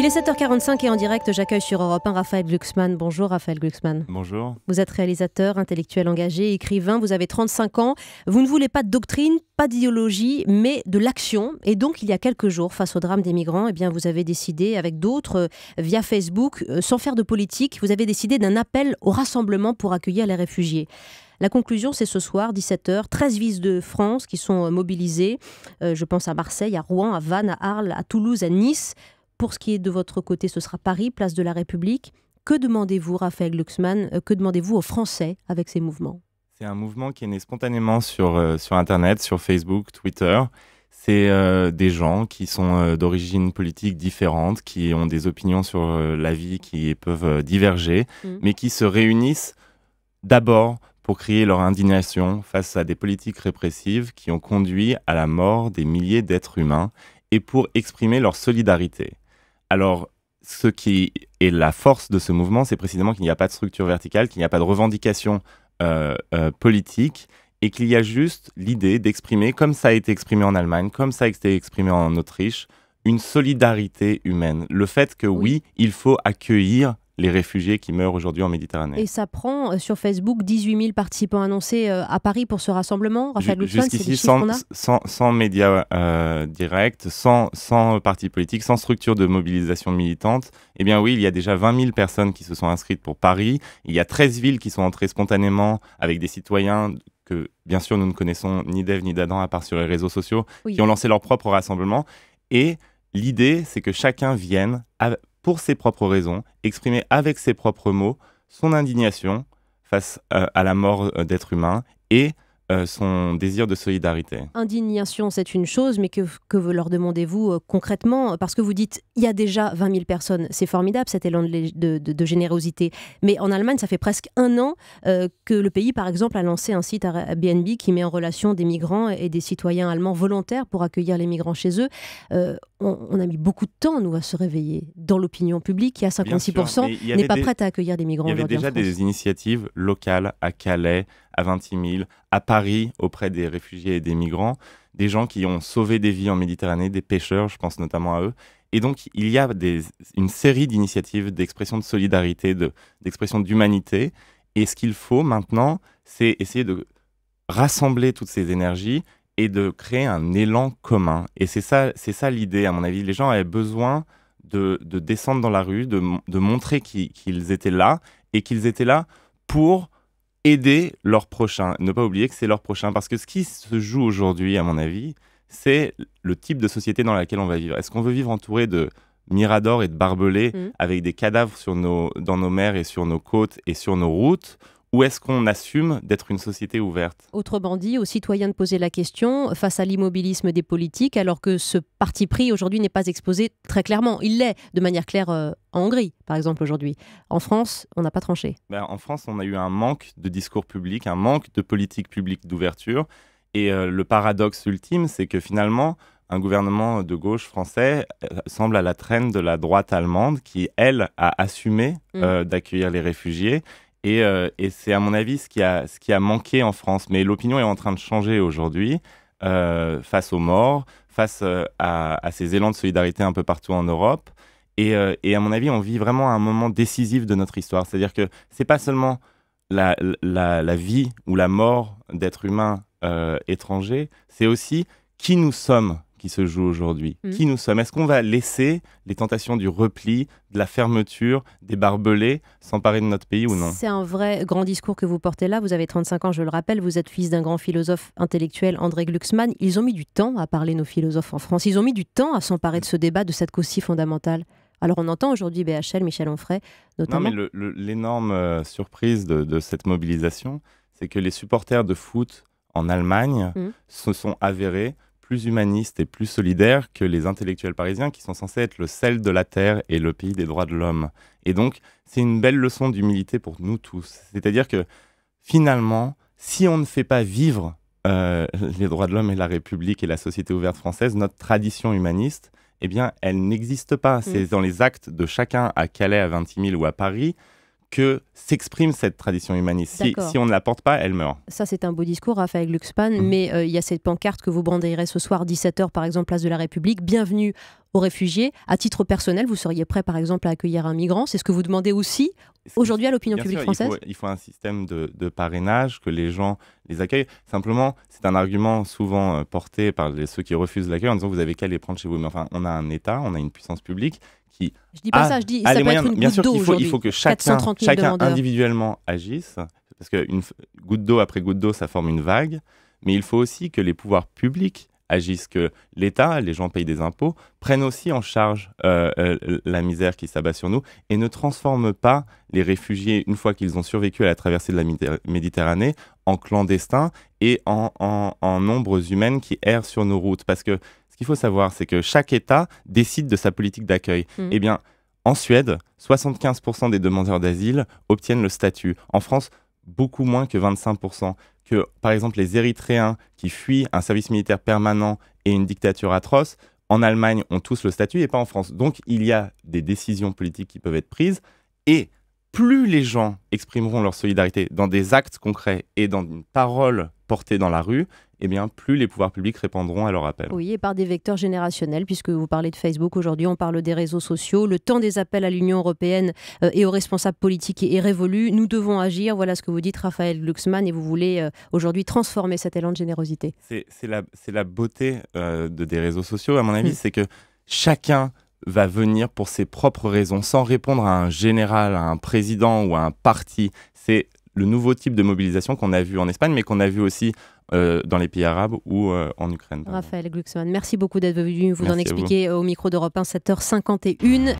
Il est 7h45 et en direct, j'accueille sur Europe 1 Raphaël Glucksmann. Bonjour Raphaël Glucksmann. Bonjour. Vous êtes réalisateur, intellectuel engagé, écrivain, vous avez 35 ans. Vous ne voulez pas de doctrine, pas d'idéologie, mais de l'action. Et donc, il y a quelques jours, face au drame des migrants, eh bien, vous avez décidé, avec d'autres, via Facebook, sans faire de politique, vous avez décidé d'un appel au rassemblement pour accueillir les réfugiés. La conclusion, c'est ce soir, 17h, 13 villes de France qui sont mobilisées. Je pense à Marseille, à Rouen, à Vannes, à Arles, à Toulouse, à Nice. Pour ce qui est de votre côté, ce sera Paris, place de la République. Que demandez-vous, Raphaël Glucksmann, que demandez-vous aux Français avec ces mouvements ? C'est un mouvement qui est né spontanément sur Internet, sur Facebook, Twitter. C'est des gens qui sont d'origine politique différente, qui ont des opinions sur la vie qui peuvent diverger, mais qui se réunissent d'abord pour crier leur indignation face à des politiques répressives qui ont conduit à la mort des milliers d'êtres humains et pour exprimer leur solidarité. Alors, ce qui est la force de ce mouvement, c'est précisément qu'il n'y a pas de structure verticale, qu'il n'y a pas de revendication politique, et qu'il y a juste l'idée d'exprimer, comme ça a été exprimé en Allemagne, comme ça a été exprimé en Autriche, une solidarité humaine. Le fait que oui, il faut accueillir les réfugiés qui meurent aujourd'hui en Méditerranée. Et ça prend sur Facebook 18 000 participants annoncés à Paris pour ce rassemblement. Raphaël Glucksmann, c'est les chiffres qu'on a ? sans médias directs, sans partis politiques, sans structure de mobilisation militante, eh bien oui, il y a déjà 20 000 personnes qui se sont inscrites pour Paris. Il y a 13 villes qui sont entrées spontanément avec des citoyens que, bien sûr, nous ne connaissons ni d'Ève ni d'Adam à part sur les réseaux sociaux, qui ont lancé leur propre rassemblement. Et l'idée, c'est que chacun vienne pour ses propres raisons, exprimer avec ses propres mots son indignation face à la mort d'êtres humains et son désir de solidarité. Indignation, c'est une chose, mais que leur demandez-vous concrètement ? Parce que vous dites, il y a déjà 20 000 personnes. C'est formidable, cet élan de générosité. Mais en Allemagne, ça fait presque un an que le pays, par exemple, a lancé un site Airbnb qui met en relation des migrants et des citoyens allemands volontaires pour accueillir les migrants chez eux. On a mis beaucoup de temps, nous, à se réveiller dans l'opinion publique, qui à 56% n'est pas prête à accueillir des migrants aujourd'hui en France. Il y avait déjà des initiatives locales à Calais, à Vintimille, à Paris, auprès des réfugiés et des migrants, des gens qui ont sauvé des vies en Méditerranée, des pêcheurs, je pense notamment à eux. Et donc, il y a une série d'initiatives d'expression de solidarité, d'expression d'humanité. Et ce qu'il faut maintenant, c'est essayer de rassembler toutes ces énergies et de créer un élan commun. Et c'est ça l'idée, à mon avis. Les gens avaient besoin de descendre dans la rue, de montrer qu'ils étaient là, et qu'ils étaient là pour aider leurs prochains. Ne pas oublier que c'est leurs prochains. Parce que ce qui se joue aujourd'hui, à mon avis, c'est le type de société dans laquelle on va vivre. Est-ce qu'on veut vivre entouré de miradors et de barbelés avec des cadavres dans nos mers et sur nos côtes et sur nos routes ? Ou est-ce qu'on assume d'être une société ouverte ? Autrement dit, aux citoyens de poser la question face à l'immobilisme des politiques, alors que ce parti pris aujourd'hui n'est pas exposé très clairement. Il l'est de manière claire en Hongrie, par exemple, aujourd'hui. En France, on n'a pas tranché. En France, on a eu un manque de discours public, un manque de politique publique d'ouverture. Et le paradoxe ultime, c'est que finalement, un gouvernement de gauche français semble à la traîne de la droite allemande qui, elle, a assumé d'accueillir les réfugiés. Et c'est à mon avis ce qui a manqué en France. Mais l'opinion est en train de changer aujourd'hui face aux morts, face à ces élans de solidarité un peu partout en Europe. Et à mon avis, on vit vraiment un moment décisif de notre histoire. C'est-à-dire que c'est pas seulement la vie ou la mort d'êtres humains étrangers, c'est aussi qui nous sommes qui se joue aujourd'hui. Qui nous sommes ? Est-ce qu'on va laisser les tentations du repli, de la fermeture, des barbelés s'emparer de notre pays ou non ? C'est un vrai grand discours que vous portez là. Vous avez 35 ans, je le rappelle. Vous êtes fils d'un grand philosophe intellectuel, André Glucksmann. Ils ont mis du temps à parler, nos philosophes en France. Ils ont mis du temps à s'emparer de ce débat, de cette cause si fondamentale. Alors on entend aujourd'hui BHL, Michel Onfray, notamment. Non, mais l'énorme surprise de cette mobilisation, c'est que les supporters de foot en Allemagne se sont avérés plus humanistes et plus solidaires que les intellectuels parisiens qui sont censés être le sel de la terre et le pays des droits de l'homme. Et donc, c'est une belle leçon d'humilité pour nous tous. C'est-à-dire que, finalement, si on ne fait pas vivre les droits de l'homme et la République et la société ouverte française, notre tradition humaniste, eh bien, elle n'existe pas. C'est dans les actes de chacun à Calais, à Vintimille ou à Paris que s'exprime cette tradition humaniste. Si on ne la porte pas, elle meurt. Ça, c'est un beau discours, Raphaël Glucksmann, mais il y a cette pancarte que vous brandirez ce soir, 17h, par exemple, place de la République. Bienvenue aux réfugiés. À titre personnel, vous seriez prêt, par exemple, à accueillir un migrant? C'est ce que vous demandez aussi aujourd'hui à l'opinion publique française? Il faut un système de parrainage, que les gens les accueillent. Simplement, c'est un argument souvent porté par ceux qui refusent l'accueil en disant vous avez qu'à les prendre chez vous. Mais enfin, on a un État, on a une puissance publique qui je dis pas ça, je dis ça peut être une bien goutte sûr d'eau aujourd'hui. Il faut que chacun individuellement agisse, parce qu'une goutte d'eau après goutte d'eau, ça forme une vague. Mais il faut aussi que les pouvoirs publics agissent, que l'État, les gens payent des impôts, prennent aussi en charge la misère qui s'abat sur nous et ne transforment pas les réfugiés, une fois qu'ils ont survécu à la traversée de la Méditerranée, en clandestins et en ombres humaines qui errent sur nos routes. Parce que ce qu'il faut savoir, c'est que chaque État décide de sa politique d'accueil. Eh bien, en Suède, 75% des demandeurs d'asile obtiennent le statut. En France, beaucoup moins que 25%. Que, par exemple, les Érythréens qui fuient un service militaire permanent et une dictature atroce, en Allemagne, ont tous le statut et pas en France. Donc, il y a des décisions politiques qui peuvent être prises et plus les gens exprimeront leur solidarité dans des actes concrets et dans une parole portée dans la rue, eh bien, plus les pouvoirs publics répondront à leur appel. Oui, et par des vecteurs générationnels, puisque vous parlez de Facebook aujourd'hui, on parle des réseaux sociaux. Le temps des appels à l'Union européenne et aux responsables politiques est révolu. Nous devons agir. Voilà ce que vous dites, Raphaël Glucksmann, et vous voulez aujourd'hui transformer cet élan de générosité. C'est la beauté des réseaux sociaux, à mon avis, c'est que chacun va venir pour ses propres raisons, sans répondre à un général, à un président ou à un parti. C'est le nouveau type de mobilisation qu'on a vu en Espagne, mais qu'on a vu aussi dans les pays arabes ou en Ukraine. Raphaël Glucksmann, merci beaucoup d'être venu vous en expliquer au micro d'Europe 1, 7h51.